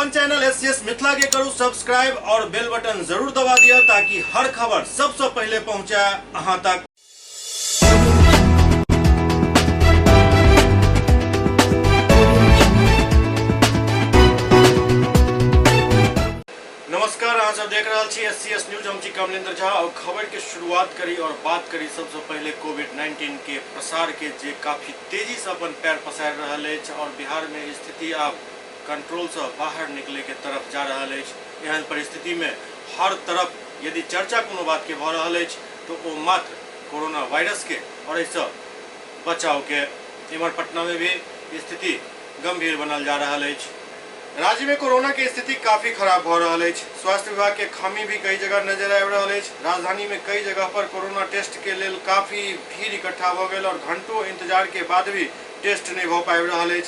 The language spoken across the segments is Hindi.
अपन चैनल एससीएस मिथिला के करू सब्सक्राइब और बेल बटन जरूर दबा दिया ताकि हर खबर सबसे पहले पहुंचे अहां तक। नमस्कार, अहाँ सब देख रहा छी एससीएस न्यूज। हम छी कमलेंद्र झा और खबर के शुरुआत करी और बात करी सबसे पहले कोविड-19 के प्रसार के जे काफी तेजी से अपन पैर पसार रहा है और बिहार में स्थिति अब कंट्रोल से बाहर निकले के तरफ जा रहा है। एहन परिस्थिति में हर तरफ यदि चर्चा कोनो बात के भ रहा है तो वो मात्र कोरोना वायरस के और इससे बचाव के। इमर पटना में भी स्थिति गंभीर बनल जा रहा है। राज्य में कोरोना की स्थिति काफी खराब हो रहा है। स्वास्थ्य विभाग के खामी भी कई जगह नजर आ रहा है। राजधानी में कई जगह पर कोरोना टेस्ट के लिए काफी भीड़ इकट्ठा हो गई और घंटों इंतजार के बाद भी टेस्ट नहीं हो पाबि रहा है।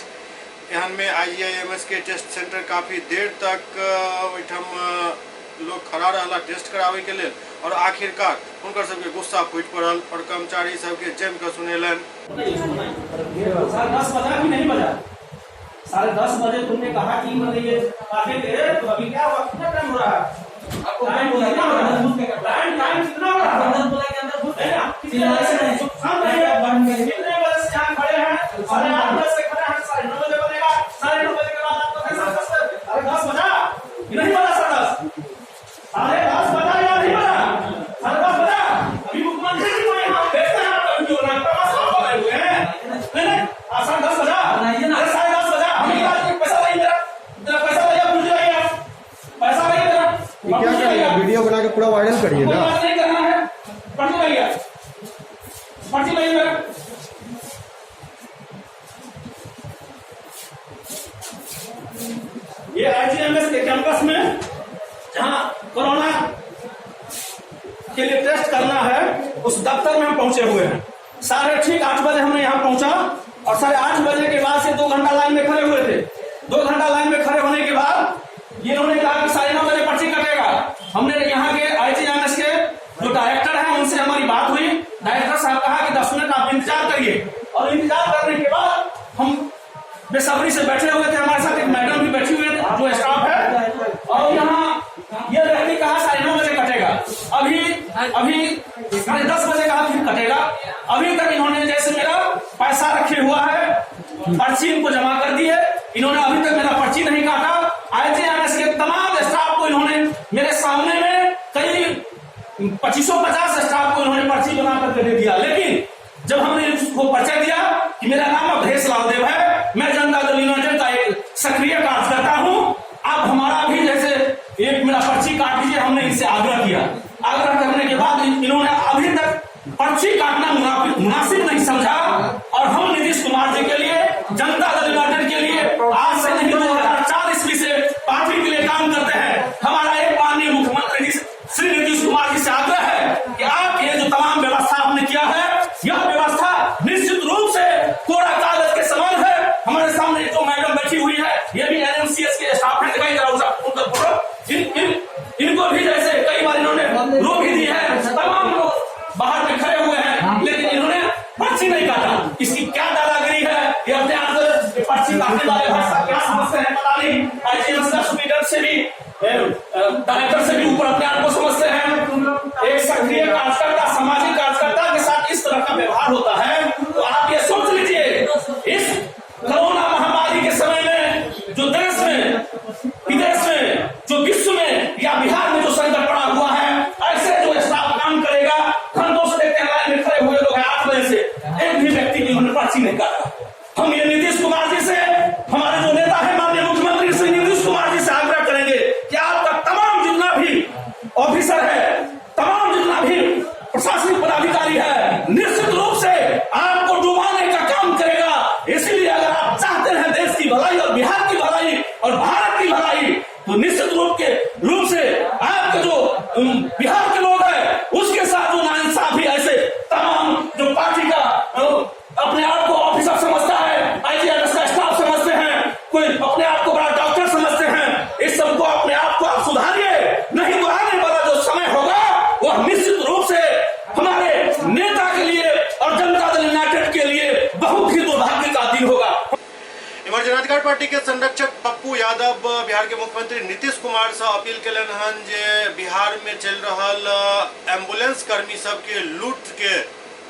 एहन में IGIMS के टेस्ट सेंटर काफी देर तक लोग खड़ा रहा टेस्ट करावे के लिए और आखिरकार उनकर सबके गुस्सा फूट पड़ल और कर्मचारी सबके जम के सुनेलन। 10:30 बजे तुमने कहा कि मतलब ये आगे गए तो अभी क्या हुआ, कितना टाइम हो रहा है? आपको टाइम कितना हो रहा है? टाइम कितना हो रहा है? 10 बजे के अंदर घुस है ना, शाम कितने बजे से यहाँ खड़े हैं? 8:30 बजे से खड़े हैं, 9:30 बजे बनेगा, 9:30 बजे के बाद आपको कैसा सकते? अरे 10 बजा नहीं बजा, 10:30 बजा या नहीं बजा? 10:30 बजा। अभी मुख्यमंत्री जी को यहाँ देखते हैं आप क्यों ना तमाशा कर रहे हुए हैं? नहीं 10:30 बजा नहीं ना, 10:30 बजा। वीडियो बना के पूरा वायरल करिए ना। नहीं करना है, पर्ची लाइए मेरा। ये IGMS के कैंपस में जहां कोरोना के लिए टेस्ट करना है उस दफ्तर में हम पहुंचे हुए हैं। 8:30 बजे हमने यहाँ पहुंचा और 8:30 बजे के बाद से 2 घंटा लाइन में खड़े हुए थे। 2 घंटा लाइन में खड़े होने के बाद ये उन्होंने कहा कि 9:30 बजे पर्ची कटेगा। हमने यहाँ के IGMS के जो डायरेक्टर हैं उनसे हमारी बात हुई। डायरेक्टर साहब कहा कि 10 मिनट आप इंतजार करिए और इंतजार करने के बाद हम बेसब्री से बैठे हुए थे। हमारे साथ एक मैडम भी बैठी हुई है जो स्टाफ है और यहाँ ये व्यक्ति कहा 9:30 बजे कटेगा। अभी 10:30 बजे कहा फिर कटेगा। अभी तक इन्होंने जैसे मेरा पैसा रखे हुआ है, पर्ची इनको जमा कर दी है, इन्होंने अभी तक मेरा पर्ची नहीं काटा। IGMS के तमाम स्टाफ को इन्होंने मेरे सामने में कई 2550 स्टाफ को इन्होंने पर्ची बना करके दे दिया। लेकिन जब हमने उसको परिचय दिया कि मेरा नाम अवधेश लालदेव है, मैं जनता दल यूनाइटेड का एक सक्रिय कार्यकर्ता हूँ, आप हमारा भी जैसे एक मेरा पर्ची काट दीजिए, हमने इनसे आग्रह किया। आग्रह करने के बाद इन्होंने अभी तक पर्ची काटना मुनासिब नहीं समझा और हम नीतीश कुमार जी के लिए, जनता दल यूनाइटेड के लिए आज से नहीं 2004 ईस्वी से पार्टी के लिए काम करते हैं। हमारा एक माननीय मुख्यमंत्री जी श्री नीतीश कुमार जी से आग्रह है कि आप ये जो तमाम व्यवस्था आपने किया है, यह व्यवस्था निश्चित रूप से कोरा कागज के समान है। हमारे सामने जो मैडम बैठी हुई है ये भी NMCS के स्टाफ है, दिखाई दे रहा इनको भी जैसे कई बार इन्होंने रोक भी दी है। तमाम लोग बाहर में खड़े हुए हैं लेकिन इन्होंने पर्ची नहीं काटा। इसकी क्या दादागिरी है? ये अपने आप पर्ची काटने वाले भाषा क्या समझते हैं पता नहीं। IGMS का स्पीकर से भी, डायरेक्टर से भी ऊपर अपने आप को समझते हैं। एक सक्रिय कार्यकर्ता, सामाजिक कार्यकर्ता के साथ इस तरह का व्यवहार होता है तो आप ये सोच लीजिए इस कोरोना महामारी के समय में जो देश में, विदेश में, जो विश्व में या बिहार में जो संकट पड़ा हुआ है, ऐसे जो स्टाफ काम करेगा। घंटों से देखते हैं लाइन में खड़े हुए लोग हैं 8 बजे से, एक भी व्यक्ति की उन्होंने पर्ची नहीं काटा। हम ये नीतीश कुमार जी से, हमारे जो नेता है माननीय मुख्यमंत्री श्री नीतीश कुमार जी से आग्रह करेंगे कि आपका तमाम जितना भी ऑफिसर है, तमाम जितना भी प्रशासनिक पदाधिकारी है, निश्चित रूप से आपको डुबाने का काम करेगा। इसलिए अगर आप चाहते हैं देश की भलाई और बिहार की भलाई और भारत की भलाई तो निश्चित रूप से आपके जो बिहार के लोग हैं उसके साथ जो नाइंसाफी ऐसे तमाम जो पार्टी का अपने आप को ऑफिसर समझता है, IGMS का स्टाफ समझते हैं, कोई अपने आप को बड़ा डॉक्टर समझते हैं, इस सबको अपने आप को आप सुधारिए, नहीं तो आने वाला जो समय होगा वह निश्चित रूप से हमारे नेता के लिए और जनता दल यूनाइटेड के लिए बहुत ही दुर्भाग्य का दिन होगा। जनाधिकार पार्टी के संरक्षक पप्पू पप्पू यादव बिहार के मुख्यमंत्री नीतीश कुमार से अपील कलन हन जे बिहार में चल रहल एम्बुलेंस कर्मी सबके लूट के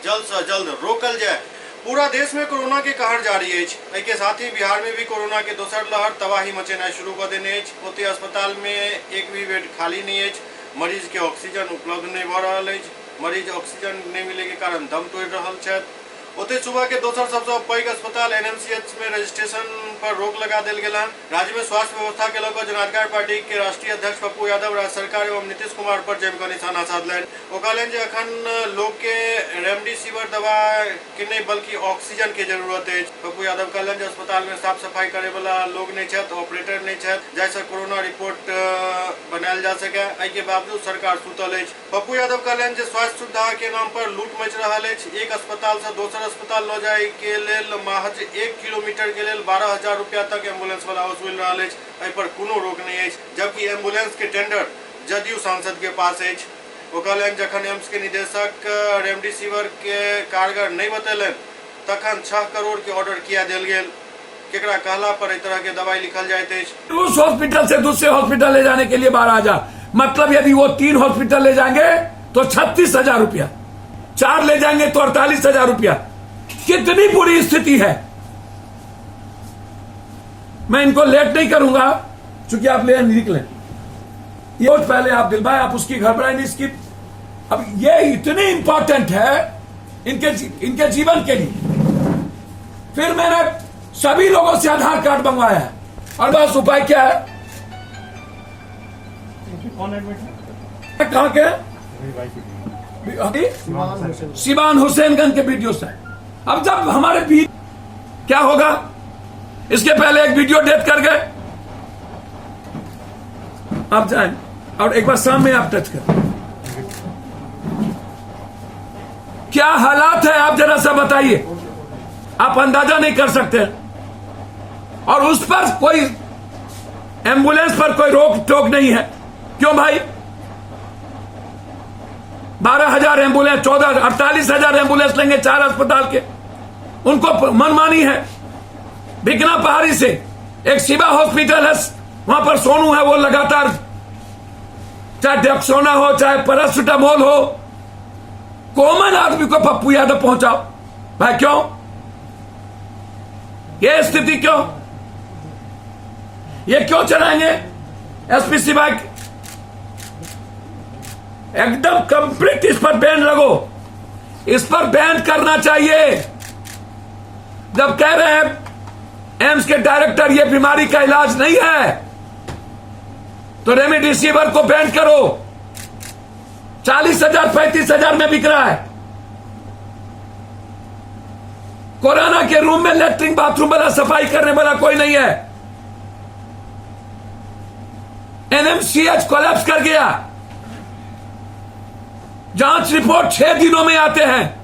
जल्द से जल्द रोकल जाए। पूरा देश में कोरोना के कहर जारी है, के साथ ही बिहार में भी कोरोना के दोसर लहर तबाही मचेनाइ शुरू कर देने है। ओते अस्पताल में एक भी बेड खाली नहीं है, मरीज के ऑक्सीजन उपलब्ध नहीं भ रहा है, मरीज ऑक्सीजन नहीं मिले के कारण दम तोड़ रहा है। ओते सुबह के दोसर सबसे पैघ अस्पताल एनएमसीएच में रजिस्ट्रेशन पर रोक लगा दिल गया। राज्य में स्वास्थ्य व्यवस्था के लेकर जन अधिकार पार्टी के राष्ट्रीय अध्यक्ष पप्पू यादव राज्य सरकार एवं नीतीश कुमार पर जम कर निशाना साधलन। वो कहलन जे अखन लोग के रेमडेसिविर दवा के नहीं बल्कि ऑक्सीजन के जरूरत है। पप्पू यादव कहलन जे अस्पताल में साफ सफाई करे वाला लोग नहीं छत, ऑपरेटर नहीं छत, जैसे कोरोना रिपोर्ट बनायल जा सके। एहि के बावजूद सरकार सुतल है। पप्पू यादव कहलन जे स्वास्थ्य सुविधा के नाम पर लूट मच रहा है। एक अस्पताल से दोसर अस्पताल ल जाए के लेल महज 1 किलोमीटर के लेल 12,000 रुपया तक एम्बुलेंस वाला वसूल रहा है। एहि पर कोनो रोक नहीं है, जबकि एम्बुलेंस के टेंडर जदयू सांसद के पास है। वो कहलन जखन एम्स के निदेशक रेमडेसिविर के कारगर नहीं बतेलन तखन 6 करोड़ के ऑर्डर किया दिल गेल। केकरा कहला पर इस तरह के दवाई लिखल जाते है। उस हॉस्पिटल से दूसरे हॉस्पिटल ले जाने के लिए 12,000, मतलब यदि वो 3 हॉस्पिटल ले जाएंगे तो 36,000 रुपया, 4 ले जाएंगे तो 48,000 रुपया। कितनी बुरी स्थिति है। मैं इनको लेट नहीं करूंगा चूंकि आप ले निकले। ये पहले आप दिलभाई आप उसकी घबराई नहीं, इसकी अब ये इतनी इंपॉर्टेंट है इनके जीवन के लिए। फिर मैंने सभी लोगों से आधार कार्ड मंगवाया है और बस उपाय क्या है, कहां के सिवान हुसैनगंज के वीडियो से। अब जब हमारे बीच क्या होगा, इसके पहले एक वीडियो डेथ कर गए। आप जाएं और एक बार सामने आप टच कर, क्या हालात है आप जरा सा बताइए। आप अंदाजा नहीं कर सकते। और उस पर कोई एम्बुलेंस पर कोई रोक टोक नहीं है। क्यों भाई, 12,000 एम्बुलेंस, 48,000 एम्बुलेंस लेंगे 4 अस्पताल के, उनको मनमानी है। बिकना पहाड़ी से एक शिवा हॉस्पिटल है, वहां पर सोनू है, वो लगातार चाहे डेक्सोना हो चाहे पैरासिटामोल हो, कॉमन आदमी को पप्पू यादव पहुंचाओ भाई। क्यों ये स्थिति, क्यों ये क्यों चलाएंगे एसपी शिवा? एकदम कंप्लीट इस पर बैन लगो, इस पर बैन करना चाहिए। जब कह रहे हैं एम्स के डायरेक्टर ये बीमारी का इलाज नहीं है तो रेमडेसिविर को बैन करो। 40,000 35,000 में बिक रहा है। कोरोना के रूम में लेटरिन बाथरूम वाला सफाई करने वाला कोई नहीं है। एनएमसीएच कोलैप्स कर गया। जांच रिपोर्ट 6 दिनों में आते हैं।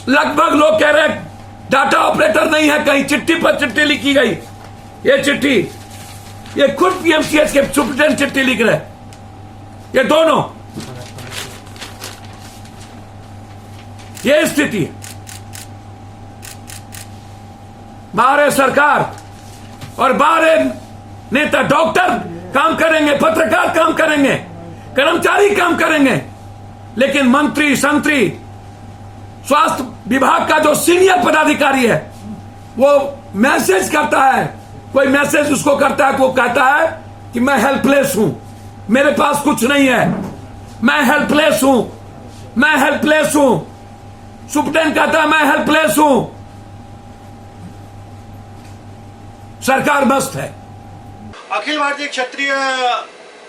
लगभग लोग कह रहे हैं डाटा ऑपरेटर नहीं है, कहीं चिट्ठी पर चिट्ठी लिखी गई। ये चिट्ठी, ये खुद पीएमसीएच के सुप्रिटेंडेंट चिट्ठी लिख रहे हैं। ये दोनों, ये स्थिति है। बाहर है सरकार और बाहर है नेता। डॉक्टर काम करेंगे, पत्रकार काम करेंगे, कर्मचारी काम करेंगे, लेकिन मंत्री संतरी स्वास्थ्य विभाग का जो सीनियर पदाधिकारी है वो मैसेज करता है, कोई मैसेज उसको करता है, वो कहता है कि मैं हेल्पलेस हूं, मेरे पास कुछ नहीं है, मैं हेल्पलेस हूं, मैं हेल्पलेस हूं। सुप्रीटेंडेंट कहता है मैं हेल्पलेस हूं। सरकार मस्त है। अखिल भारतीय क्षत्रिय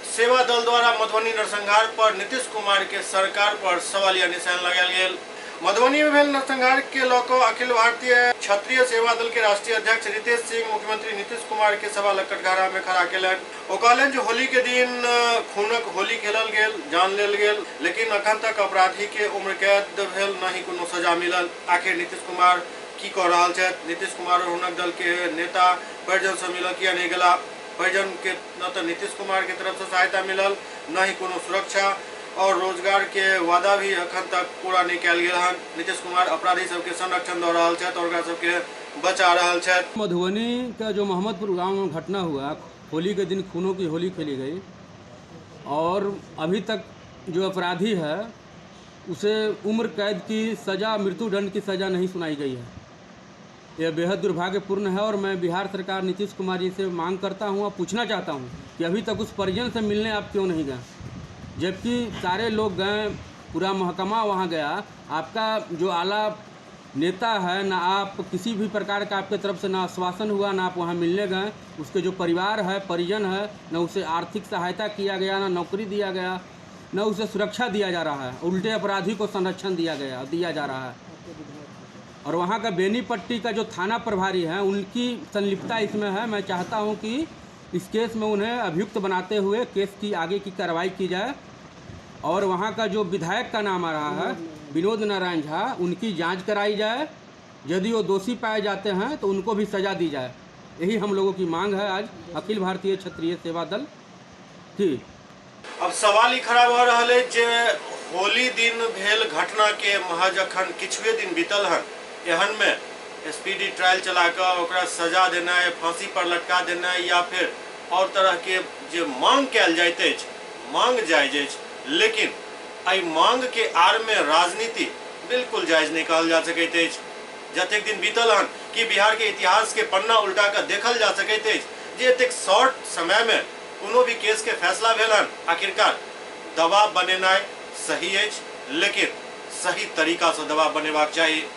सेवा दल द्वारा मधुबनी नरसंहार पर नीतीश कुमार के सरकार पर सवालिया निशान लगायल गेल। मधुबनी में भेल नरसंहार के लौको अखिल भारतीय क्षत्रिय सेवा दल के राष्ट्रीय अध्यक्ष रितेश सिंह मुख्यमंत्री नीतीश कुमार के सभा लक्कड़घारा में खड़ा केलन। ओ कहलन जे होली के दिन खूनक होली खेलल गेल, जान लेल गेल, लेकिन अखन तक अपराधी के उम्र कैद भेल, न ही कोनो सजा मिलल। आखिर नीतीश कुमार की कह रहा है? नीतीश कुमार और हुनक दल के नेता परिजन से मिलल किया नहीं गला? परिजन के न तो नीतीश कुमार के तरफ से सहायता मिलल, न ही कोनो सुरक्षा और रोजगार के वादा भी अखन तक पूरा नहीं कल गया। नीतीश कुमार अपराधी सबके संरक्षण दऽ रहल छथि और ओकरा सबके बचा रहल छथि। मधुबनी का जो मोहम्मदपुर गांव में घटना हुआ, होली के दिन खूनों की होली खेली गई और अभी तक जो अपराधी है उसे उम्र कैद की सज़ा, मृत्युदंड की सज़ा नहीं सुनाई गई है। यह बेहद दुर्भाग्यपूर्ण है और मैं बिहार सरकार नीतीश कुमार जी से मांग करता हूं और पूछना चाहता हूं कि अभी तक उस परिजन से मिलने आप क्यों नहीं गए, जबकि सारे लोग गए, पूरा महकमा वहां गया। आपका जो आला नेता है, ना आप किसी भी प्रकार का आपके तरफ से ना आश्वासन हुआ, ना आप वहां मिलने गए। उसके जो परिवार है, परिजन है, ना उसे आर्थिक सहायता किया गया, ना नौकरी दिया गया, न उसे सुरक्षा दिया जा रहा है, उल्टे अपराधी को संरक्षण दिया जा रहा है। और वहाँ का बेनीपट्टी का जो थाना प्रभारी है, उनकी संलिप्तता इसमें है। मैं चाहता हूँ कि इस केस में उन्हें अभियुक्त बनाते हुए केस की आगे की कार्रवाई की जाए और वहाँ का जो विधायक का नाम आ रहा है विनोद नारायण झा, उनकी जांच कराई जाए। यदि वो दोषी पाए जाते हैं तो उनको भी सज़ा दी जाए। यही हम लोगों की मांग है आज अखिल भारतीय क्षत्रिय सेवा दल की। अब सवाल ही खड़ा भ रहल है जे होली दिन भेल घटना के महज अखन किछुए दिन बीतल हन, एहन में स्पीडी ट्रायल चला कर ओकरा सजा देना है, फांसी पर लटका देना है, या फिर और तरह के जे मांग कयल जाइत अछि, मांग जायज अछि, लेकिन एहि मांग के आड़ में राजनीति बिल्कुल जायज नहीं कहल जा सकैत अछि। जतेक दिन बीतल हन कि बिहार के इतिहास के पन्ना उल्टा कर देखल जा सकैत अछि जे एतेक शॉर्ट समय में कोनो भी केस के फैसला भेल हन। आखिरकार दबाव बनेनाइ सही अछि, लेकिन सही तरीका से दबाव बनेबाक चाहिए।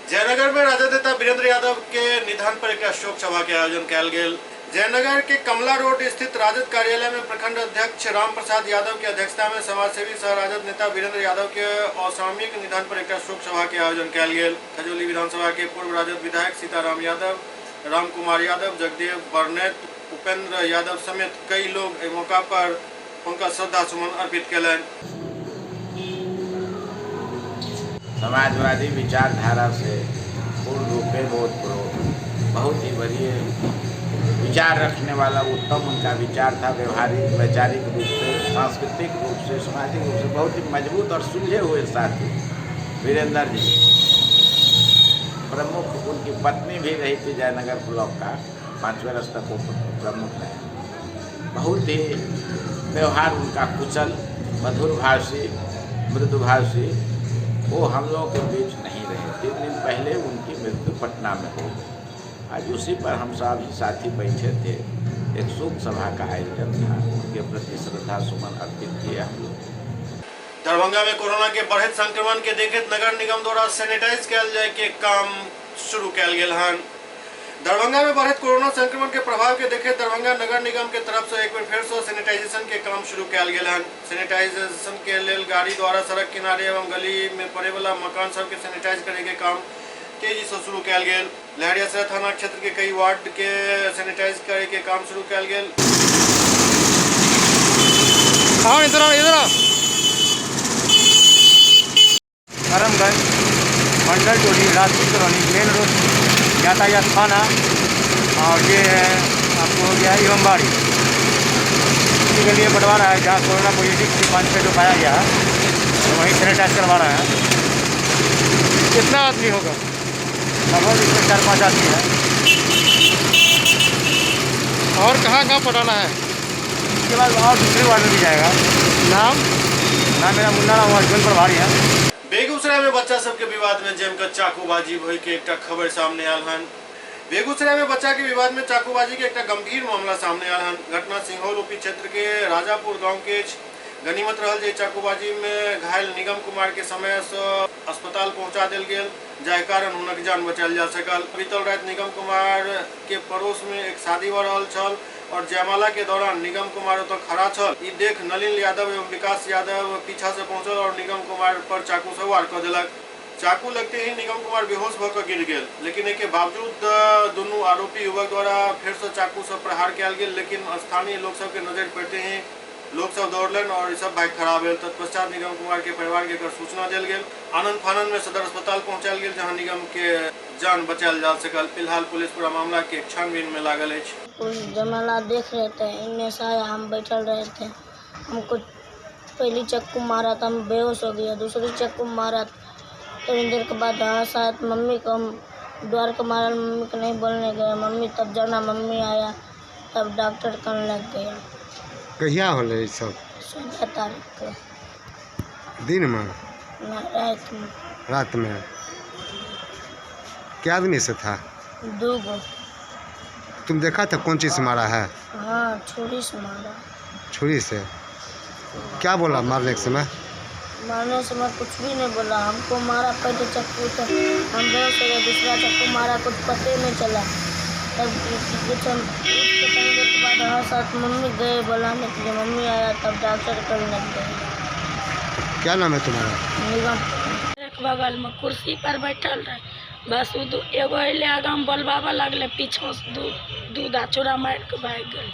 जयनगर में राजद नेता वीरेंद्र यादव के निधन पर एक शोक सभा के आयोजन कयल गेल। जयनगर के कमला रोड स्थित राजद कार्यालय में प्रखंड अध्यक्ष राम प्रसाद यादव की अध्यक्षता में समाजसेवी सह राजद नेता वीरेंद्र यादव के असामयिक निधन पर एक शोक सभा के आयोजन कयल गेल। खजौली विधानसभा के पूर्व राजद विधायक सीताराम यादव, राम कुमार यादव, जगदेव बर्नेट, उपेंद्र यादव समेत कई लोग इस मौका पर उनका श्रद्धा सुमन अर्पित कयलनि। समाजवादी विचारधारा से पूर्ण रूप में बहुत ही बढ़िया विचार रखने वाला उत्तम उनका विचार था। व्यवहारिक, वैचारिक रूप से, सांस्कृतिक रूप से, सामाजिक रूप से बहुत ही मजबूत और सुलझे हुए साथी वीरेंद्र जी। प्रमुख उनकी पत्नी भी रही थी जयनगर ब्लॉक का 5 वर्ष तक वो प्रमुख रहे। बहुत ही व्यवहार उनका कुशल, मधुरभाषी, मृदुभाषी। वो हम लोगों के बीच नहीं रहे। 3 दिन पहले उनकी मृत्यु पटना में हो गई। आज उसी पर हम सभी साथी बैठे थे, एक शोक सभा का आयोजन था, उनके प्रति श्रद्धा सुमन अर्पित किए हम लोग। दरभंगा में कोरोना के बढ़त संक्रमण के देखते नगर निगम द्वारा सैनिटाइज कयल जाय के काम शुरू कयल गेल हन। दरभंगा में बढ़त कोरोना संक्रमण के प्रभाव के देखे दरभंगा नगर निगम के तरफ से एक बार फिर से सैनिटाइजेशन के काम शुरू कयल गेल हन। सैनिटाइजेशन के लेल गाड़ी द्वारा सड़क किनारे एवं गली में पड़े वाला मकान सब के सैनिटाइज करे के काम तेजी से शुरू कयल गेल। लहरियासराय थाना क्षेत्र के कई वार्ड के सैनिटाइज करे के काम शुरू कयल गेल। करमगंज मंडल टोली राजपूत कॉलोनी मेन रोड यातायात थाना, और ये आपको हो गया इमामबाड़ी। इसी के लिए बंटवारा है जहाँ कोरोना पॉजिटिव 5 पेशेंट पाया गया है, तो वहीं सैनिटाइज करवा रहे हैं। कितना आदमी होगा? लगभग इसमें 4-5 आदमी है। और कहाँ पटाना है? इसके बाद और दूसरे वार्ड में भी जाएगा। नाम मेरा मुन्ना राम हस्बैंड प्रभारी है। बेगूसराय में बच्चा सबके विवाद में जमकर चाकूबाजी भई के एक खबर सामने आयल हन। बेगूसराय में बच्चा के विवाद में चाकूबाजी के एक गंभीर मामला सामने आयल हन। घटना सिंघौल ओपी क्षेत्र के राजापुर गांव के गनीमत रहल जे चाकूबाजी में घायल निगम कुमार के समय से अस्पताल पहुंचा देल गेल, जाहि कारण हुनक जान बचायल जा सकल। बीतल रात निगम कुमार के पड़ोस में एक शादी भ रहल छल और जयमाला के दौरान निगम कुमार तो खड़ा छल। ई देख नलिन यादव एवं विकास यादव पीछा से पहुंचल और निगम कुमार पर चाकू से वार कर दिलक। चाकू लगते ही निगम कुमार बेहोश होकर गिर गेल, लेकिन एक बावजूद दोनों आरोपी युवक द्वारा फिर से चाकू से प्रहार किया गेल। लेकिन स्थानीय लोग सब के नजर पड़ते ही लोग सब दौड़लन और सब बाइक खराब भेल। तत्पश्चात निगम कुमार के परिवार के सूचना दिल गेल। आनंद फानंद में सदर अस्पताल पहुंचायल गेल, जहां निगम के जान बचायल जा सकल। फिलहाल पुलिस पूरा मामला के छानबीन में लागल है। कुछ जमाला देख रहे थे, इनमें से हम बैठल रहे थे। हमको पहली चक्कू मारा था, हम बेहोश हो गया। दूसरी चक्कू मारा, थोड़ी देर के बाद शायद मम्मी को हम द्वार को मारल, मम्मी को नहीं बोलने गया। मम्मी तब जाना, मम्मी आया तब डॉक्टर करने लग गया। कहिया होले ई सब? 16 तारीख को दिन में? ना, रात में। रात में? क्या आदमी से था? 2 गो। तुम देखा था कौन चीज़ से मारा है? हाँ, छुरी से मारा। छुरी से? क्या बोला मारने के समय? मारने से मैं कुछ भी नहीं बोला। हमको मारा पहले चक्कू से, हम बेहोश हो गए। दूसरा चक्कू मारा, कुछ पते नहीं चला। तब कुछ हम उठ के कहीं देर के बाद हमारे साथ मम्मी गए बुलाने के लिए। मम्मी आया तब डॉक्टर करने लग गए। क्या नाम है तुम्हारा? निगम। एक बगल में कुर्सी पर बैठल रहे, बस एगो अइले आगा में बोलबाबा लगले, पीछे से दूध आ चूड़ा मार के भाग गए।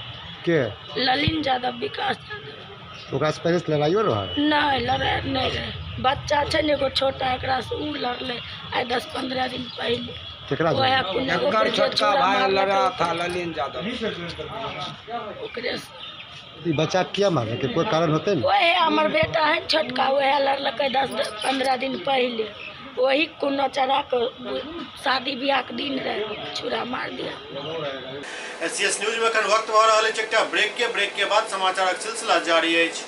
के? ललिन यादव, विकास यादव। ओकरा से पहले से लड़ाइयो रहा? नहीं लड़ाई नहीं रहे। बच्चा है ने एगो छोटा, एकरा से ऊ लड़ले आज 10-15 दिन पहले। केकरा? छोटका भाई लड़ा था ललिन यादव, ओकरे से। ई बच्चा क्या मारे के कोई कारण होते नहीं? वही हमार बेटा है छोटका, वह लड़लके 10-15 दिन पहले। वही कोनो चरा के शादी ब्याह के दिन रहे, छुरा मार दिया। SCS न्यूज में अखन वक्त भऽ रहल अछि एकटा ब्रेक के बाद समाचारक सिलसिला जारी अछि।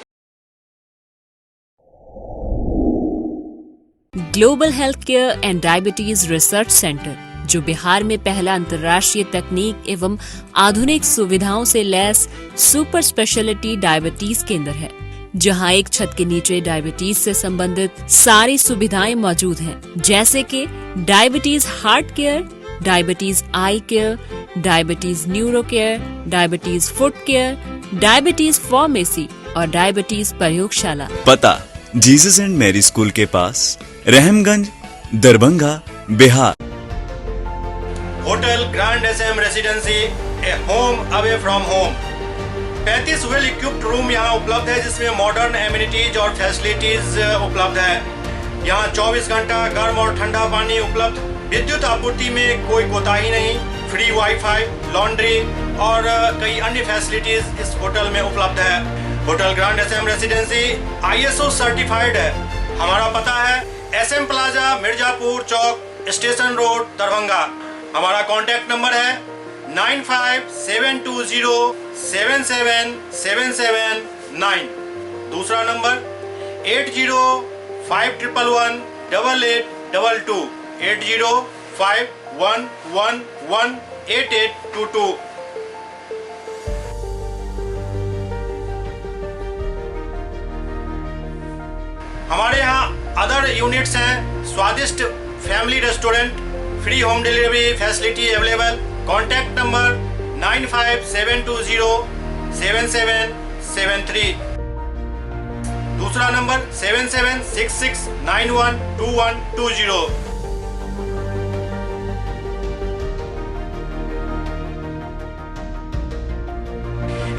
Global health care and diabetes research centre, जो बिहार में पहला अंतर्राष्ट्रीय तकनीक एवं आधुनिक सुविधाओं से लैस सुपर स्पेशलिटी डायबिटीज केंद्र है, जहां एक छत के नीचे डायबिटीज से संबंधित सारी सुविधाएं मौजूद हैं, जैसे कि diabetes heart care, diabetes eye care, diabetes neuro care, diabetes foot care, diabetes pharmacy और डायबिटीज प्रयोगशाला। पता जीसस एंड मैरी स्कूल के पास, Rahamganj, Darbhanga, Bihar. Hotel grand SM residency, a home away from home. 35 well equipped room यहाँ उपलब्ध है, जिसमें मॉडर्न एमिनिटीज और फैसिलिटीज उपलब्ध है। यहाँ 24 घंटा गर्म और ठंडा पानी उपलब्ध। विद्युत आपूर्ति में कोई कोताही नहीं। फ्री वाईफाई, लॉन्ड्री और कई अन्य फैसिलिटीज इस होटल में उपलब्ध है। Hotel grand SM residency ISO certified है। हमारा पता है SM plaza, Mirzapur Chowk, station road, Darbhanga. हमारा कॉन्टैक्ट नंबर है 9572077779। दूसरा नंबर 8051118822, 8051118822। हमारे यहाँ अदर यूनिट्स हैं, स्वादिष्ट family restaurant, free home delivery facility available. Contact number 9572077773। दूसरा नंबर 7766912120।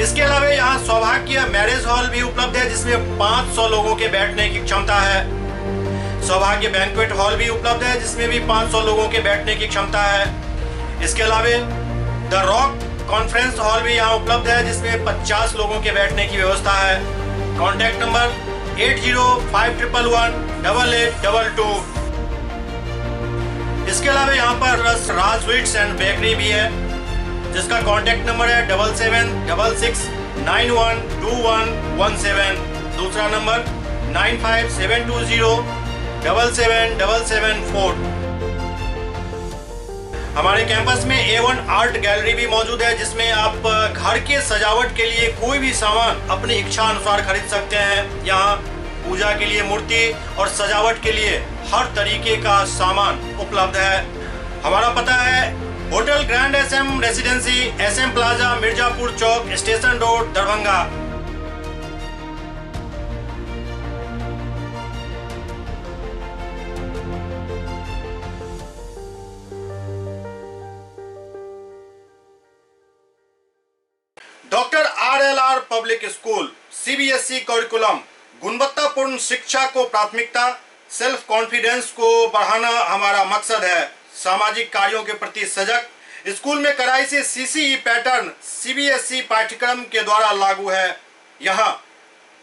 इसके अलावा यहाँ सौभाग्य मैरिज हॉल भी उपलब्ध है, जिसमें 500 लोगों के बैठने की क्षमता है। सौभाग्य बैंक्वेट हॉल भी उपलब्ध है, जिसमें भी 500 लोगों के बैठने की क्षमता है। इसके अलावा द रॉक कॉन्फ्रेंस हॉल भी यहाँ उपलब्ध है, जिसमें 50 लोगों के बैठने की व्यवस्था है। Contact number 8051118822। इसके अलावा यहाँ पर राज स्वीट्स एंड बेकरी भी है, जिसका कॉन्टैक्ट नंबर है 7766912117। दूसरा नंबर 9572077774। हमारे कैंपस में A1 आर्ट गैलरी भी मौजूद है, जिसमें आप घर के सजावट के लिए कोई भी सामान अपनी इच्छा अनुसार खरीद सकते हैं। यहाँ पूजा के लिए मूर्ति और सजावट के लिए हर तरीके का सामान उपलब्ध है। हमारा पता है hotel grand SM residency, SM plaza, Mirzapur Chowk, station road, Darbhanga. Doctor RLR public school, CBSE curriculum, गुणवत्तापूर्ण शिक्षा को प्राथमिकता, सेल्फ कॉन्फिडेंस को बढ़ाना हमारा मकसद है। सामाजिक कार्यों के प्रति सजग। स्कूल में कड़ाई से CCE पैटर्न CBSE पाठ्यक्रम के द्वारा लागू है। यहाँ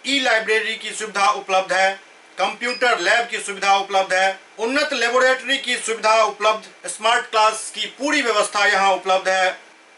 ई लाइब्रेरी की सुविधा उपलब्ध है। कंप्यूटर लैब की सुविधा उपलब्ध है, उन्नत लेबोरेटरी की सुविधा उपलब्ध, स्मार्ट क्लास की पूरी व्यवस्था यहाँ उपलब्ध है।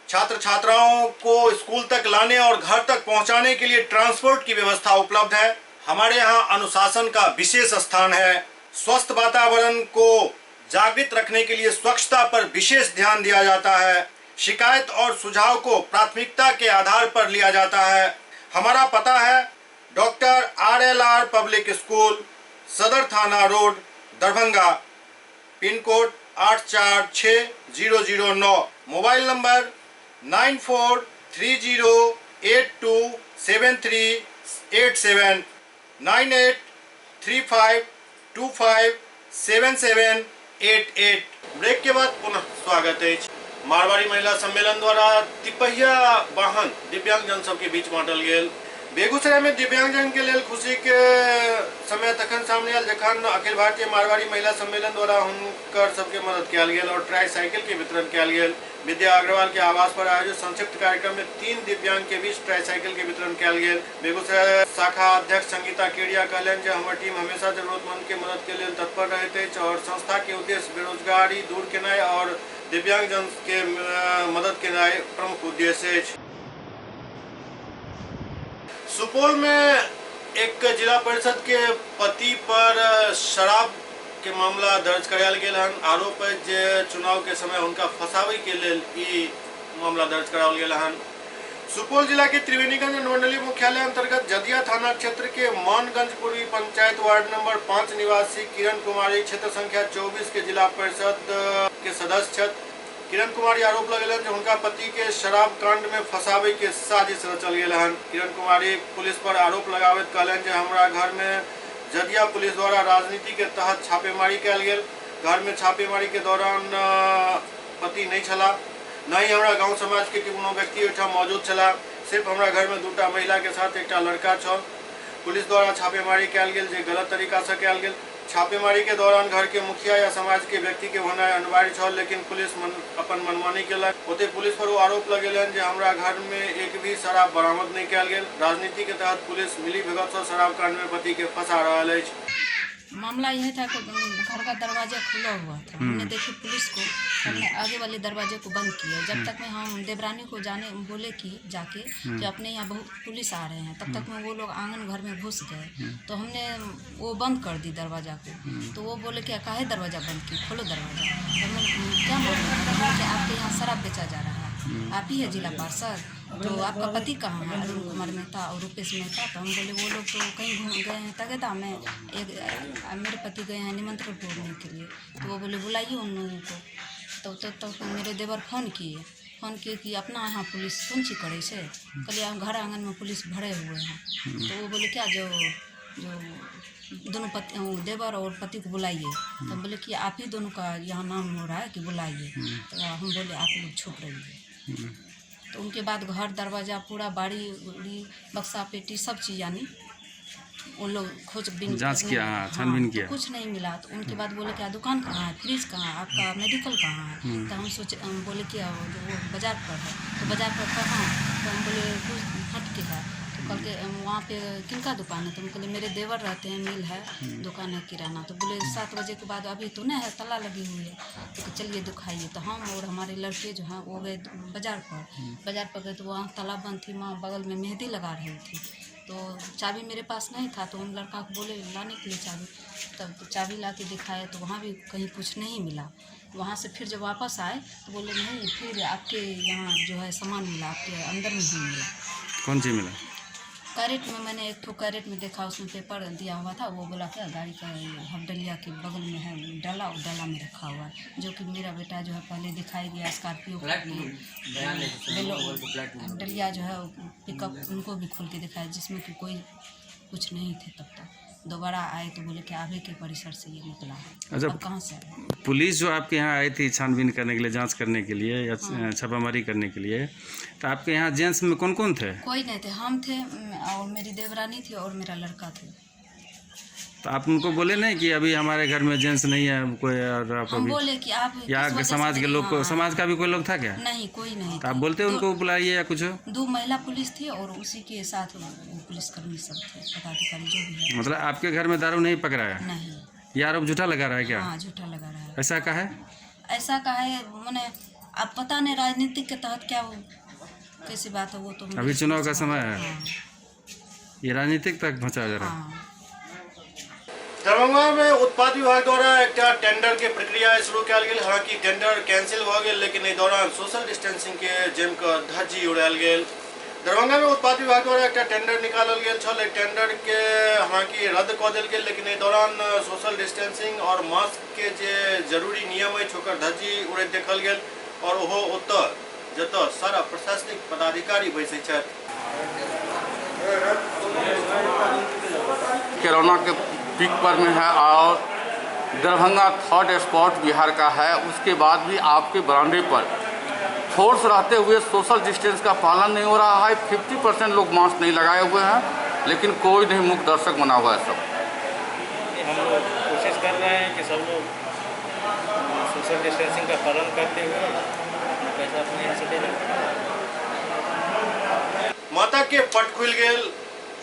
छात्र छात्राओं को स्कूल तक लाने और घर तक पहुंचाने के लिए ट्रांसपोर्ट की व्यवस्था उपलब्ध है। हमारे यहाँ अनुशासन का विशेष स्थान है। स्वस्थ वातावरण को जागृत रखने के लिए स्वच्छता पर विशेष ध्यान दिया जाता है। शिकायत और सुझाव को प्राथमिकता के आधार पर लिया जाता है। हमारा पता है डॉक्टर RLR पब्लिक स्कूल, सदर थाना road, Darbhanga, pin code 846009, mobile number 9430827387, 9835257788। Break के बाद पुनः स्वागत है। मारवाड़ी महिला सम्मेलन द्वारा तिपहिया वाहन दिव्यांगजन सबके बीच बांटल गेल। बेगूसराय में दिव्यांगजन के लिए खुशी के समय तखन सामने आयल जखन अखिल भारतीय मारवाड़ी महिला सम्मेलन द्वारा हुनकर सबके मदद किया गेल और ट्राईसाइकिल के वितरण किया गेल। विद्या अग्रवाल के आवास पर आयोजित संक्षिप्त कार्यक्रम में 3 दिव्यांग के बीच ट्राईसाइकिल के वितरण किया गेल। बेगूसराय शाखा अध्यक्ष संगीता केडिया कहलन जे हमर टीम हमेशा जरूरतमंद के मदद के लिए तत्पर रहते हैं और संस्था के उद्देश्य बेरोजगारी दूर केनाय और दिव्यांगजन के मदद केनाय प्रमुख उद्देश्य है। सुपौल में एक जिला परिषद के पति पर शराब के मामला दर्ज करायल गेल हन। आरोप है जे चुनाव के समय उनका फंसावे के लिए ई मामला दर्ज करायल गेल हन। सुपौल जिला के त्रिवेणीगंज अनुमंडलीय मुख्यालय अंतर्गत जदिया थाना क्षेत्र के मानगंज पूर्वी पंचायत वार्ड नंबर 5 निवासी किरण कुमारी क्षेत्र संख्या 24 के जिला परिषद के सदस्य छथि। किरण कुमारी आरोप लगेलन जे उनका पति के शराब कांड में फंसावे के साजिश रचल गेल हन। किरण कुमारी पुलिस पर आरोप लगावत कहलन जे हमरा घर में जदिया पुलिस द्वारा राजनीति के तहत छापेमारी कयल गेल। घर में छापेमारी के दौरान पति नहीं छला, न ही हमरा गांव समाज के कोनो व्यक्ति ओहिठाम मौजूद छला। सिर्फ हमरा घर में 2टा महिला के साथ एकटा लड़का छल। पुलिस द्वारा छापेमारी कयल गेल जे गलत तरीका से कयल गेल। छापेमारी के दौरान घर के मुखिया या समाज के व्यक्ति के होना अनिवार्य छल, लेकिन पुलिस अपन मनमानी केलक। ओते पुलिस पर वो आरोप लगेलन जे हमरा घर में एक भी शराब बरामद नहीं कयल गेल। राजनीति के तहत पुलिस मिली भगत से शराब कांड में पति के फंसा रहा है। मामला यह था कि घर का दरवाजा खुला हुआ था। हमने देखी पुलिस को, हमने आगे वाले दरवाजे को बंद किया। जब तक में हम देवरानी को जाने बोले कि जाके कि अपने यहाँ बहुत पुलिस आ रहे हैं, तब तक में वो लोग आंगन घर में घुस गए। तो हमने वो बंद कर दी दरवाजा को। तो वो बोले क्या काहे दरवाजा बंद की, खोलो दरवाजा। तो क्या बोल रहे हैं कि आपके यहाँ शराब बेचा जा रहा है, आप ही है जिला पार्षद, तो आपका पति कहाँ है, अरुण कुमार मेहता और रूपेश मेहता। तो हम बोले वो लोग तो कहीं घूम गए हैं तगेदा में, मेरे पति गए हैं निमंत्रण पूरने के लिए। तो वो बोले बुलाइए उन लोगों को। तो मेरे देवर फोन किए कि अपना यहाँ पुलिस कौन चीज करे से, कहलिए घर आंगन में पुलिस भरे हुए हैं। तो वो बोले क्या जो दोनों पति देवर और पति को बुलाइए। तो हम बोले कि आप ही दोनों का यहाँ नाम हो रहा है कि बुलाइए। तो हम बोले आप लोग छुप रहिए। तो उनके बाद घर दरवाज़ा पूरा बाड़ी उड़ी बक्सा पेटी सब चीज़ यानी उन लोग खोजबीन जांच किया, छानबीन किया, तो कुछ नहीं मिला। तो उनके बाद बोले क्या दुकान कहाँ है, फ्रिज कहाँ है, आपका मेडिकल कहाँ है। तो हम बोले कि वो बाज़ार पर है। तो बाज़ार पर कहाँ, तो हम बोले कुछ हट के है। तो कल के वहाँ पे किनका दुकान है, तो हम बोले मेरे देवर रहते हैं, मिल है, दुकान है किराना। तो बोले 7 बजे के बाद अभी तो नहीं है, ताला लगी हुई है। तो चलिए दिखाइए। तो हम और हमारे लड़के जो हैं वो गए बाज़ार पर गए। तो वहाँ ताला बंद थी, माँ बगल में मेहंदी लगा रही थी। तो चाबी मेरे पास नहीं था, तो हम लड़का को बोले लाने के लिए चाबी। तब तो चाबी ला के दिखाया तो वहाँ भी कहीं कुछ नहीं मिला। वहाँ से फिर जब वापस आए तो बोले नहीं, फिर आपके यहाँ जो है सामान मिला, आपके अंदर में ही मिला। कौन सी मिला? कैरेट में मैंने एक ठो कैरेट में देखा, उसमें पेपर दिया हुआ था। वो बोला क्या गाड़ी का हबडलिया के बगल में है डाला, और डाला में रखा हुआ है। जो कि मेरा बेटा जो है पहले दिखाई गया स्कॉर्पियो हबडलिया जो है पिकअप, उनको भी खोल के दिखाया जिसमें कि कोई कुछ नहीं थे। तब तक दोबारा आए तो बोले कि आगे के परिसर से ये निकला है। अच्छा, कहाँ से आए? पुलिस जो आपके यहाँ आई थी छानबीन करने के लिए, जांच करने के लिए या छापामारी करने के लिए, तो आपके यहाँ जेंट्स में कौन कौन थे? कोई नहीं थे, हम थे और मेरी देवरानी थी और मेरा लड़का थे। तो तो आप उनको बोले नहीं कि अभी हमारे घर में जेंट्स नहीं है कोई, और आप हम अभी बोले कि आप या किस वजह समाज से के लोग को, हाँ, समाज का भी कोई लोग था क्या? नहीं, कोई नहीं तो आप थे। बोलते उनको बुलाइए या कुछ? 2 महिला पुलिस थी और उसी के साथ वो पुलिसकर्मी सब थे, पदाधिकारी जो भी है। मतलब आपके घर में दारू नहीं पकड़ा है? नहीं। ये आरोप झूठा लगा रहा है क्या? हाँ, झूठा लगा रहा है। ऐसा का है? ऐसा का है मैंने, अब पता नहीं राजनीतिक के तहत क्या वो कैसी बात है वो तो अभी चुनाव का समय है, हाँ, ये राजनीतिक तक पहुँचा जा रहा है। हाँ। दरभंगा में उत्पाद विभाग द्वारा एक टेंडर के प्रक्रिया शुरू कयल गेल। हालांकि टेंडर कैंसिल भ गेल, लेकिन एहि दौरान सोशल डिस्टेंसिंग के जम के धज्जी उड़ायल गेल। दरभंगा में उत्पाद विभाग द्वारा एक टेंडर निकालल गेल छल। टेंडर के हालांकि रद्द कऽ देल गेल, लेकिन एहि दौरान सोशल डिस्टेंसिंग और मास्क के जे जरूरी नियम अछि ओकर धज्जी उड़ैत देखल गेल, और ओहो ओतऽ जतऽ सारा प्रशासनिक पदाधिकारी बैसै छथि। कोरोना के पीक पर में है और दरभंगा 3rd स्पॉट बिहार का है, उसके बाद भी आपके बरामदे पर फोर्स रहते हुए सोशल डिस्टेंस का पालन नहीं हो रहा है। 50% लोग मास्क नहीं लगाए हुए हैं, लेकिन कोई नहीं मुख्य दर्शक बना हुआ है। सब हम लोग कोशिश कर रहे हैं कि सब लोग सोशल डिस्टेंसिंग का पालन करते हुए पैसा अपने यहाँ से दे। माता के पट खुल गेल।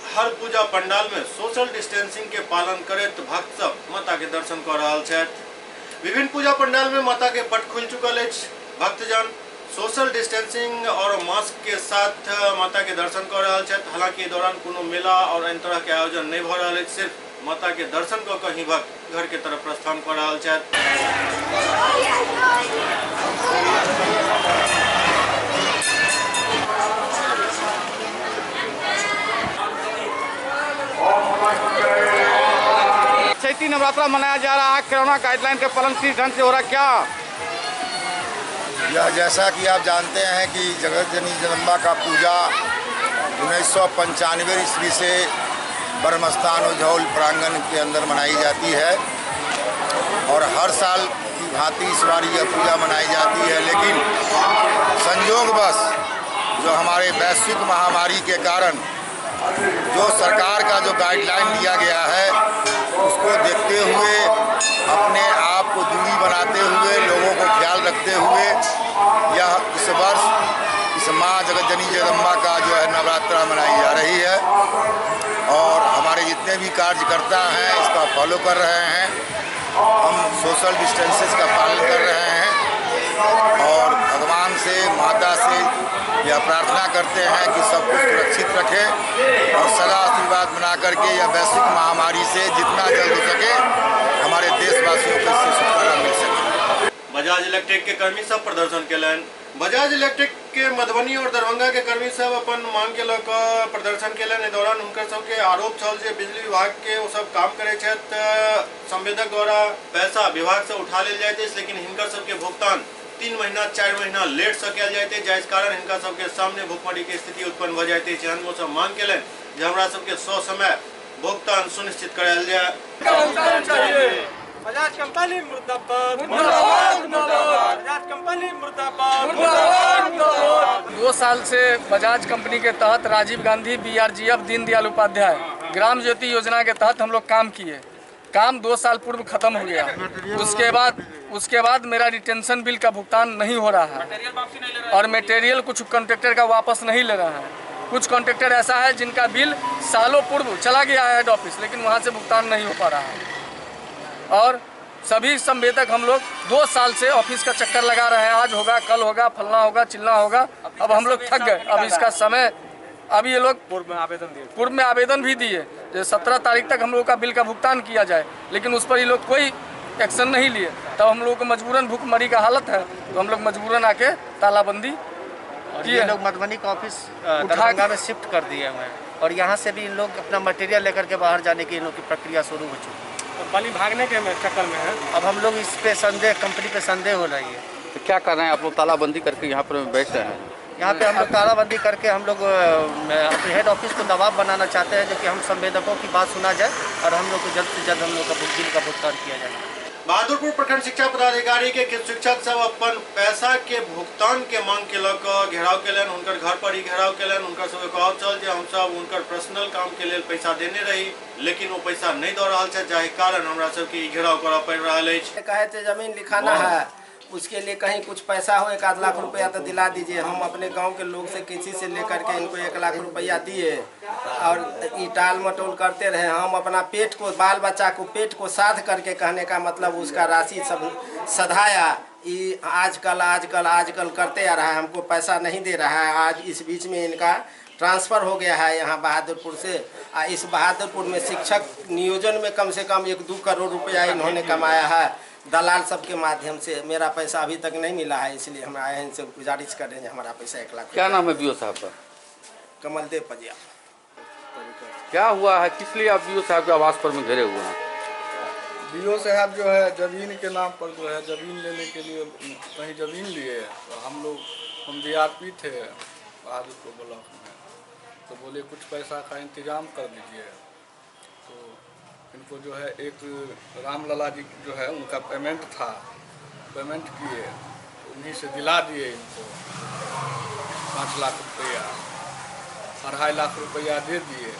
हर पूजा पंडाल में सोशल डिस्टेंसिंग के पालन करैत भक्त सब माता के दर्शन कर रहल छथि। विभिन्न पूजा पंडाल में माता के पट खुल चुकल अछि। भक्तजन सोशल डिस्टेंसिंग और मास्क के साथ माता के दर्शन कर रहल छथि। हालांकि दौरान कोनो मेला और अन्य तरह के आयोजन नहीं भ रहल अछि। सिर्फ माता के दर्शन कऽ कऽ ही भक्त घर के तरफ प्रस्थान कर रहल छथि। चैती नवरात्रा मनाया जा रहा है, कोरोना गाइडलाइन के पालन किस ढंग से हो रहा है क्या? यह जैसा कि आप जानते हैं कि जगत जननी जगदम्बा का पूजा 1995 ईस्वी से ब्रह्मस्थान उज्जौल प्रांगण के अंदर मनाई जाती है, और हर साल की भांति इस बार यह पूजा मनाई जाती है। लेकिन संयोगवश जो हमारे वैश्विक महामारी के कारण जो सरकार का जो गाइडलाइन दिया गया है, उसको देखते हुए अपने आप को दूरी बनाते हुए लोगों को ख्याल रखते हुए यह इस वर्ष इस माँ जगत जननी जगदम्बा का जो है नवरात्रा मनाई जा रही है, और हमारे जितने भी कार्यकर्ता हैं इसका फॉलो कर रहे हैं। हम सोशल डिस्टेंसेस का पालन कर रहे हैं और भगवान से माता से यह प्रार्थना करते हैं कि सब कुछ सुरक्षित रखें और सदा आशीर्वाद बना करके यह वैश्विक महामारी से जितना जल्द हो सके हमारे देशवासियों को इससे छुटकारा मिल सके। बजाज इलेक्ट्रिक के कर्मी सब प्रदर्शन केलन। बजाज इलेक्ट्रिक के मधुबनी और दरभंगा के कर्मी सब अपन मांग के लेकर प्रदर्शन केलन। एहि दौरान उनकर सबके आरोप छल जे बिजली विभाग के वो सब काम करे छथि, संवेदक द्वारा पैसा विभाग से उठा लेल जाइत अछि, लेकिन हिनकर सबके भुगतान 3 महीना 4 महीना लेट से कयल जाइत अछि, जाहि कारण हिनका सबके सामने भुखमरी के स्थिति उत्पन्न भ जाइत अछि। एहन सब मांग केलन जे हमरा सबके समय भुगतान सुनिश्चित करायल जाय। बजाज कंपनी मुर्दाबाद, बजाज कंपनी मुर्दाबाद। 2 साल से बजाज कंपनी के तहत राजीव गांधी BRGF दीनदयाल उपाध्याय ग्राम ज्योति योजना के तहत हम लोग काम किए। काम 2 साल पूर्व खत्म हो गया। उसके बाद मेरा रिटेंशन बिल का भुगतान नहीं हो रहा है, और मटेरियल कुछ कॉन्ट्रैक्टर का वापस नहीं ले रहा है। कुछ कॉन्ट्रैक्टर ऐसा है जिनका बिल सालों पूर्व चला गया है हेड ऑफिस, लेकिन वहाँ से भुगतान नहीं हो पा रहा है। और सभी संवेदक हम लोग 2 साल से ऑफिस का चक्कर लगा रहे हैं। आज होगा, कल होगा, फलना होगा, चिल्ला होगा। अब हम लोग थक गए। अब इसका समय, अब ये लोग पूर्व में आवेदन भी दिए 17 तारीख तक हम लोग का बिल का भुगतान किया जाए, लेकिन उस पर ये लोग कोई एक्शन नहीं लिए। तब हम लोग को मजबूरन भूखमरी का हालत है, तो हम लोग मजबूरन आके तालाबंदी किए। लोग मधुबनी का ऑफिस दरभंगा में शिफ्ट कर दिए हुए हैं, और यहाँ से भी इन लोग अपना मटेरियल लेकर के बाहर जाने की इन लोग की प्रक्रिया शुरू हो चुकी है। तो बली भागने के चक्कर में है। अब हम लोग इस पे संदेह, कंपनी पे संदेह हो रही है। तो क्या कर रहे हैं आप लोग? तालाबंदी करके यहाँ पर बैठ रहे हैं। यहाँ पे हम लोग तालाबंदी करके हम लोग अपने हेड ऑफिस को दबाव बनाना चाहते हैं, जो कि हम संवेदकों की बात सुना जाए और हम लोग को जल्द से जल्द हम लोग का बिल का भुगतान किया जाए। बहादुरपुर प्रखंड शिक्षा पदाधिकारी के किछु शिक्षक सब अपन पैसा के भुगतान के मांग के लक घेराव केलन, उनकर घर पर ही घेराव केलन। उनकर सब कहब चल जे हम सब उनकर पर्सनल काम के लिए पैसा देने रही, लेकिन वो पैसा नहीं दे रहा है, जाहि कारण हमरा सब के घेराव करऽ पड़ रहा है। कहे थे जमीन लिखाना है, उसके लिए कहीं कुछ पैसा हो 1 आध लाख रुपया तो दिला दीजिए। हम अपने गांव के लोग से किसी से लेकर के इनको 1 लाख रुपया दिए और ये टाल मटोल करते रहे। हम अपना पेट को, बाल बच्चा को पेट को साध करके, कहने का मतलब उसका राशि सब सधाया। ये आजकल करते आ रहा है, हमको पैसा नहीं दे रहा है। आज इस बीच में इनका ट्रांसफ़र हो गया है यहाँ बहादुरपुर से। इस बहादुरपुर में शिक्षक नियोजन में कम से कम 1-2 करोड़ रुपया इन्होंने कमाया है दलाल सबके माध्यम से। मेरा पैसा अभी तक नहीं मिला है, इसलिए हम आए हैं, इनसे गुजारिश कर रहे हैं हमारा पैसा 1 लाख। क्या नाम है बीओ साहब का? कमलदेव पजिया। क्या हुआ है, किस लिए आप बीओ साहब के आवास पर में घेरे हुए हैं? बीओ साहब जो है जमीन के नाम पर जो है जमीन लेने के लिए कहीं जमीन लिए, तो हम DRP थे बहादुरपुर ब्लॉक में, तो बोले कुछ पैसा का इंतजाम कर दीजिए। तो इनको जो है एक रामलला जी जो है उनका पेमेंट था, पेमेंट किए, तो उन्हीं से दिला दिए इनको 5 लाख रुपया। 2.5 लाख रुपया दे दिए।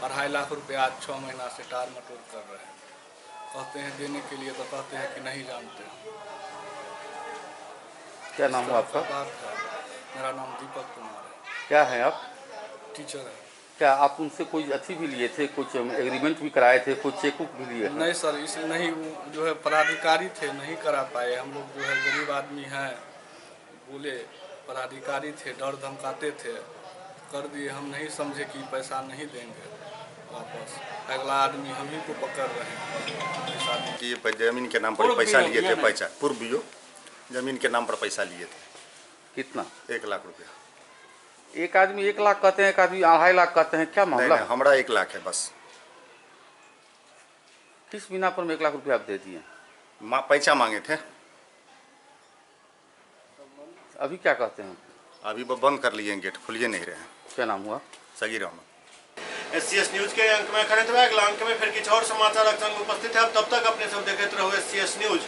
2.5 लाख रुपया आज 6 महीना से टार मटोर कर रहे हैं। कहते हैं देने के लिए, तो कहते हैं कि नहीं जानते। क्या नाम है आपका? मेरा नाम दीपक कुमार है। क्या है आप? टीचर है। क्या आप उनसे कोई अथी भी लिए थे, कुछ एग्रीमेंट भी कराए थे, कुछ चेकबुक भी लिए? नहीं सर, इस नहीं जो है पदाधिकारी थे, नहीं करा पाए। हम लोग जो है गरीब आदमी हैं, बोले पदाधिकारी थे, डर धमकाते थे, कर दिए। हम नहीं समझे कि पैसा नहीं देंगे वापस, अगला आदमी हम ही को पकड़ रहे हैं। कि जमीन के नाम पर पैसा लिए थे, पैसा पूर्व बीओ जमीन के नाम पर पैसा लिए थे। कितना? 1 लाख रुपया। एक आदमी 1 लाख कहते हैं, एक आदमी 2.5 लाख कहते हैं, क्या मामला? नहीं, हमारा 1 लाख है बस। किस बिना पर 1 लाख रुपया आप दे दिए? पैसा मांगे थे। अभी क्या कहते हैं? अभी वो बंद कर लिए, गेट खुलिए नहीं रहे हैं। क्या नाम हुआ? सगीर अहमद। SCS न्यूज के अंक में खड़े थे, अगला अंक में फिर कुछ और समाचार उपस्थित है। तब तक अपने सब देखते रहो SCS न्यूज।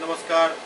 नमस्कार।